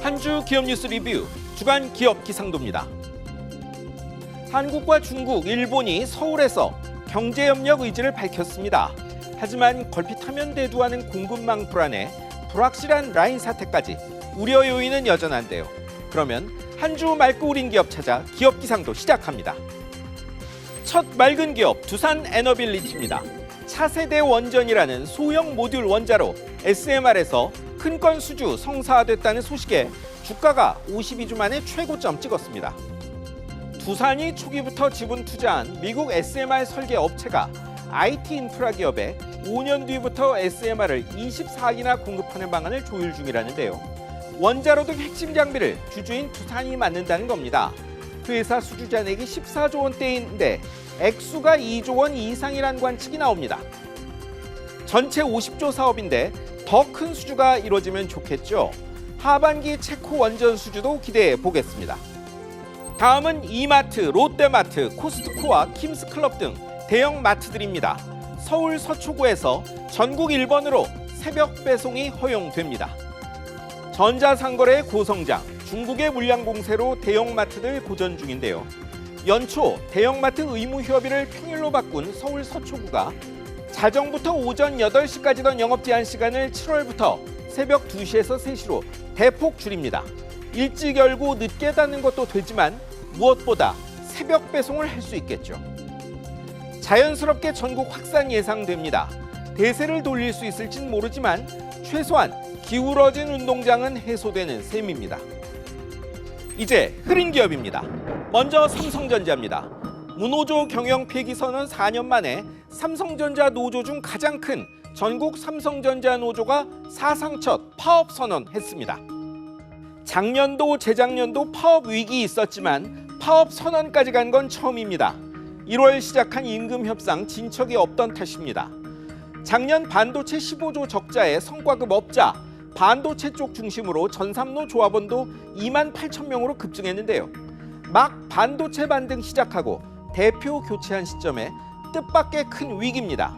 한 주 기업 뉴스 리뷰 주간 기업 기상도입니다. 한국과 중국, 일본이 서울에서 경제협력 의지를 밝혔습니다. 하지만 걸핏하면 대두하는 공급망 불안에 불확실한 라인 사태까지 우려 요인은 여전한데요. 그러면 한 주 맑고 우린 기업 찾아 기업 기상도 시작합니다. 첫 맑은 기업 두산 에너빌리티입니다. 차세대 원전이라는 소형 모듈 원자로 SMR에서 큰 건 수주 성사됐다는 소식에 주가가 52주 만에 최고점 찍었습니다. 두산이 초기부터 지분 투자한 미국 SMR 설계 업체가 IT 인프라 기업에 5년 뒤부터 SMR을 24기나 공급하는 방안을 조율 중이라는데요. 원자로 등 핵심 장비를 주주인 두산이 맡는다는 겁니다. 그 회사 수주 잔액이 14조 원대인데 액수가 2조 원 이상이란 관측이 나옵니다. 전체 50조 사업인데 더 큰 수주가 이루어지면 좋겠죠. 하반기 체코 원전 수주도 기대해 보겠습니다. 다음은 이마트, 롯데마트, 코스트코와 킴스클럽 등 대형 마트들입니다. 서울 서초구에서 전국 1번으로 새벽 배송이 허용됩니다. 전자상거래의 고성장, 중국의 물량 공세로 대형마트들 고전 중인데요. 연초 대형마트 의무 휴업일을 평일로 바꾼 서울 서초구가 자정부터 오전 8시까지던 영업 제한 시간을 7월부터 새벽 2시에서 3시로 대폭 줄입니다. 일찍 열고 늦게 닫는 것도 되지만 무엇보다 새벽 배송을 할 수 있겠죠. 자연스럽게 전국 확산 예상됩니다. 대세를 돌릴 수 있을진 모르지만 최소한 기울어진 운동장은 해소되는 셈입니다. 이제 흐린 기업입니다. 먼저 삼성전자입니다. 무노조 경영 폐기 선언 4년 만에 삼성전자 노조 중 가장 큰 전국 삼성전자 노조가 사상 첫 파업 선언했습니다. 작년도 재작년도 파업 위기 있었지만 파업 선언까지 간 건 처음입니다. 1월 시작한 임금 협상 진척이 없던 탓입니다. 작년 반도체 15조 적자에 성과급 업자, 반도체 쪽 중심으로 전삼로 조합원도 2만 8천 명으로 급증했는데요. 막 반도체 반등 시작하고 대표 교체한 시점에 뜻밖의 큰 위기입니다.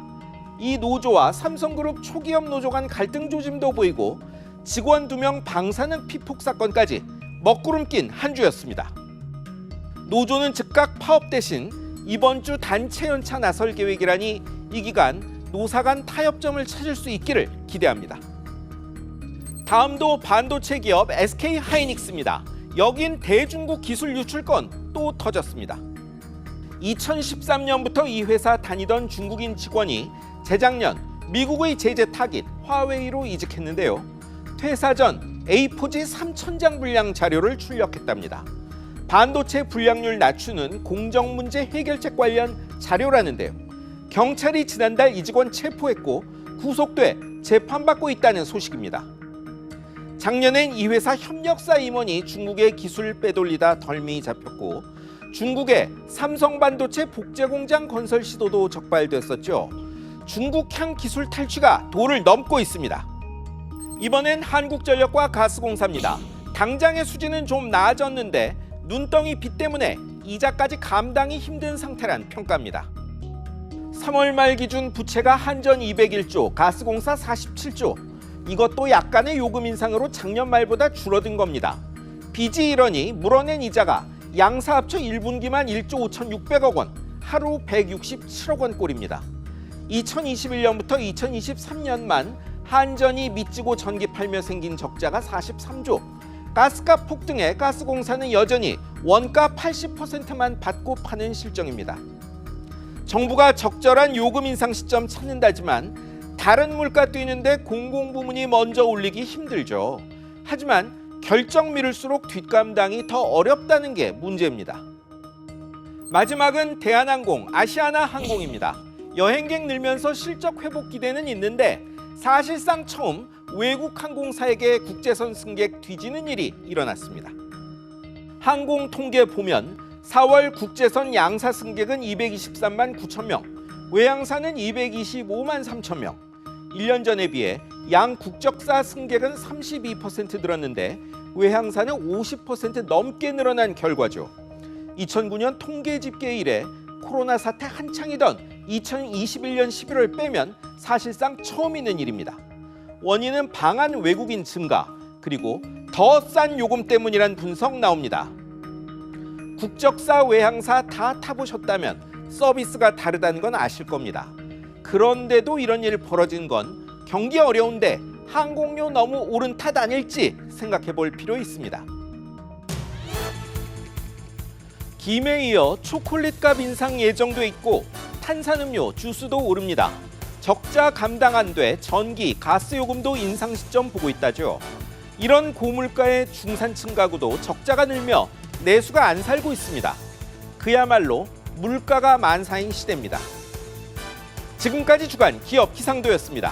이 노조와 삼성그룹 초기업 노조 간 갈등 조짐도 보이고 직원 2명 방사능 피폭 사건까지 먹구름 낀 한 주였습니다. 노조는 즉각 파업 대신 이번 주 단체 연차 나설 계획이라니 이 기간 노사 간 타협점을 찾을 수 있기를 기대합니다. 다음도 반도체 기업 SK하이닉스입니다. 여긴 대중국 기술 유출건 또 터졌습니다. 2013년부터 이 회사 다니던 중국인 직원이 재작년 미국의 제재 타깃 화웨이로 이직했는데요. 퇴사 전 A4지 3,000장 분량 자료를 출력했답니다. 반도체 불량률 낮추는 공정 문제 해결책 관련 자료라는데요. 경찰이 지난달 이 직원 체포했고 구속돼 재판받고 있다는 소식입니다. 작년엔 이 회사 협력사 임원이 중국의 기술 빼돌리다 덜미 잡혔고 중국의 삼성반도체 복제공장 건설 시도도 적발됐었죠. 중국향 기술 탈취가 도를 넘고 있습니다. 이번엔 한국전력과 가스공사입니다. 당장의 수지는 좀 나아졌는데 눈덩이 빚 때문에 이자까지 감당이 힘든 상태란 평가입니다. 3월 말 기준 부채가 한전 201조, 가스공사 47조. 이것도 약간의 요금 인상으로 작년 말보다 줄어든 겁니다. 빚이 이러니 물어낸 이자가 양사 합쳐 1분기만 1조 5,600억 원, 하루 167억 원 꼴입니다. 2021년부터 2023년만 한전이 미치고 전기 팔며 생긴 적자가 43조, 가스값 폭등에 가스공사는 여전히 원가 80%만 받고 파는 실정입니다. 정부가 적절한 요금 인상 시점 찾는다지만 다른 물가 뛰는데 공공부문이 먼저 올리기 힘들죠. 하지만 결정 미룰수록 뒷감당이 더 어렵다는 게 문제입니다. 마지막은 대한항공, 아시아나항공입니다. 여행객 늘면서 실적 회복 기대는 있는데 사실상 처음 외국 항공사에게 국제선 승객 뒤지는 일이 일어났습니다. 항공 통계 보면 4월 국제선 양사 승객은 223만 9천 명, 외항사는 225만 3천 명. 1년 전에 비해 양 국적사 승객은 32% 늘었는데 외항사는 50% 넘게 늘어난 결과죠. 2009년 통계 집계 이래 코로나 사태 한창이던 2021년 11월 빼면 사실상 처음 있는 일입니다. 원인은 방한 외국인 증가, 그리고 더 싼 요금 때문이란 분석 나옵니다. 국적사, 외항사 다 타보셨다면 서비스가 다르다는 건 아실 겁니다. 그런데도 이런 일 벌어진 건 경기 어려운데 항공료 너무 오른 탓 아닐지 생각해 볼 필요 있습니다. 김에 이어 초콜릿 값 인상 예정돼 있고 탄산음료, 주스도 오릅니다. 적자 감당 안 돼 전기, 가스 요금도 인상 시점 보고 있다죠. 이런 고물가의 중산층 가구도 적자가 늘며 내수가 안 살고 있습니다. 그야말로 물가가 만사인 시대입니다. 지금까지 주간 기업 기상도였습니다.